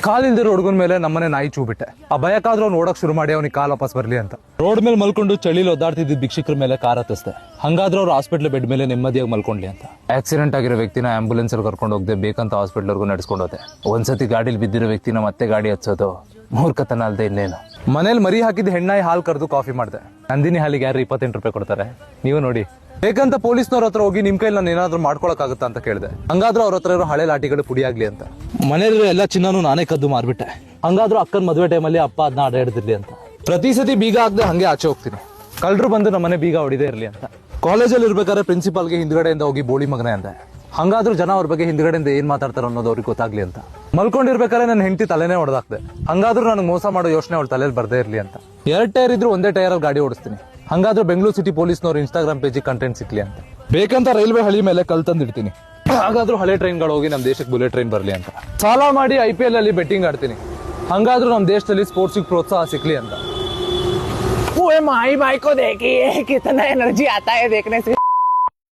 ಕಾಲಿಲ್ದಿರೋ ಹುಡುಗನ ಮೇಲೆ ನಮ್ಮನೆ ನಾಯಿ ಚೂ ಬಿಟ್ಟೆ. ಆ ಭಯಕ್ಕಾದ್ರೂ ಅವ್ನು ಓಡಕ್ ಶುರು ಮಾಡಿ ಅವ್ನಿಗೆ ಕಾಲ್ ವಾಪಸ್ ಬರ್ಲಿ ಅಂತ. ರೋಡ್ ಮೇಲೆ ಮಲ್ಕೊಂಡು ಚಳಿಲಿ ಒದ್ದಾಡ್ತಿದ್ದ ಭಿಕ್ಷುಕರ ಮೇಲೆ ಕಾರ್ ಹತ್ತಿಸ್ದೆ. ಹಂಗಾದ್ರೂ ಅವ್ರು ಹಾಸ್ಪಿಟ್ಲ್ ಬೆಡ್ ಮೇಲೆ ನೆಮ್ಮದಿಯಾಗಿ ಮಲ್ಕೊಂಡ್ಲಿ ಅಂತ. ಆಕ್ಸಿಡೆಂಟ್ ಆಗಿರೋ ವ್ಯಕ್ತಿನ ಆಂಬುಲೆನ್ಸ್ ಅಲ್ಲಿ ಕರ್ಕೊಂಡು ಹೋಗದೆ ಬೇಕಂತ ಹಾಸ್ಪಿಟ್ಲ್ವರೆಗೂ ನಡೆಸ್ಕೊಂಡು ಹೋದೆ. ಒಂದ್ಸತಿ ಗಾಡಿಲಿ ಬಿದ್ದಿರೋ ವ್ಯಕ್ತಿನ ಮತ್ತೆ ಗಾಡಿ ಹಚ್ಚೋದು ಮೂರ್ಖತನ ಅಲ್ದೆ ಇನ್ನೇನು. ಮನೇಲಿ ಮರಿ ಹಾಕಿದ ಹೆಣ್ಣಾಯಿ ಹಾಲು ಕರೆದು ಕಾಫಿ ಮಾಡಿದೆ. ನಂದಿನಿ ಹಾಲಿಗೆ ಯಾರು 28 ರೂಪಾಯಿ ಕೊಡ್ತಾರೆ? ನೀವು ನೋಡಿ. ಬೇಕಂತ ಪೊಲೀಸ್ನವ್ರ ಹತ್ರ ಹೋಗಿ ನಿಮ್ ಕೈಲಿ ನಾನು ಏನಾದ್ರು ಮಾಡ್ಕೊಳಕ್ಕಾಗುತ್ತಾ ಅಂತ ಕೇಳಿದೆ. ಹಂಗಾದ್ರೂ ಅವ್ರ ಹತ್ರ ಇರೋ ಹಳೆ ಲಾಟಿಗಳು ಪುಡಿ ಆಗ್ಲಿ ಅಂತ. ಮನೇಲಿರೋ ಎಲ್ಲ ಚಿನ್ನನೂ ನಾನೇ ಕದ್ದು ಮಾರ್ಬಿಟ್ಟೆ. ಹಂಗಾದ್ರೂ ಅಕ್ಕನ ಮದುವೆ ಟೈಮಲ್ಲಿ ಅಪ್ಪ ಅದನ್ನ ಅಡ್ಡಾಡ್ತಿರ್ಲಿ ಅಂತ. ಪ್ರತಿ ಸತಿ ಬೀಗ ಆಗದೆ ಹಂಗೆ ಆಚೆ ಹೋಗ್ತೀನಿ. ಕಳ್ಳರು ಬಂದು ನಮ್ಮನೆ ಬೀಗ ಹೊಡಿದೇ ಇರ್ಲಿ ಅಂತ. ಕಾಲೇಜಲ್ಲಿ ಇರ್ಬೇಕಾದ್ರೆ ಪ್ರಿನ್ಸಿಪಾಲ್ಗೆ ಹಿಂದ್ಗಡೆಯಿಂದ ಹೋಗಿ ಬೋಳಿ ಮಗನೇ ಅಂದೆ. ಹಂಗಾದ್ರೂ ಜನ ಅವ್ರ ಬಗ್ಗೆ ಹಿಂದ್ಗಡೆಯಿಂದ ಏನ್ ಮಾತಾಡ್ತಾರ ಅನ್ನೋದು ಅವ್ರಿಗೆ ಗೊತ್ತಾಗ್ಲಿ ಅಂತ. ಮಲ್ಕೊಂಡಿರ್ಬೇಕಾದ್ರೆ ನನ್ನ ಹೆಂಡತಿ ತಲೆನೇ ಹೊಡೆದಾಕ್ದೆ. ಹಂಗಾದ್ರೂ ನನಗೆ ಮೋಸ ಮಾಡೋ ಯೋಚನೆ ಅವಳ ತಲೆಯಲ್ಲಿ ಬರ್ದೇ ಇರ್ಲಿ ಅಂತ. 2 ಟೈರ್ ಇದ್ರು ಒಂದೇ ಟೈರ್ ಅಲ್ಲಿ ಗಾಡಿ ಓಡಿಸ್ತೀನಿ. ಹಂಗಾದ್ರೂ ಬೆಂಗಳೂರು ಸಿಟಿ ಪೊಲೀಸ್ನವ್ರು ಇನ್ಸ್ಟಾಗ್ರಾಮ್ ಪೇಜಿಗೆ ಕಂಟೆಂಟ್ ಸಿಕ್ಲಿ ಅಂತ. ಬೇಕಂತ ರೈಲ್ವೆ ಹಳಿ ಮೇಲೆ ಕಲ್ ತಂದಿಡ್ತೀನಿ. ಹಾಗಾದ್ರೂ ಹಳೆ ಟ್ರೈನ್ಗಳು ಹೋಗಿ ನಮ್ಮ ದೇಶಕ್ಕೆ ಬುಲೆಟ್ ಟ್ರೈನ್ ಬರ್ಲಿ ಅಂತ. ಸಾಲ ಮಾಡಿ IPL ಅಲ್ಲಿ ಬೆಟ್ಟಿಂಗ್ ಆಡ್ತೀನಿ. ಹಂಗಾದ್ರೂ ನಮ್ಮ ದೇಶದಲ್ಲಿ ಸ್ಪೋರ್ಟ್ಸಿಗೆ ಪ್ರೋತ್ಸಾಹ ಸಿಕ್ಲಿ ಅಂತ. माई भाई को देखिए कितना एनर्जी आता है देखने से.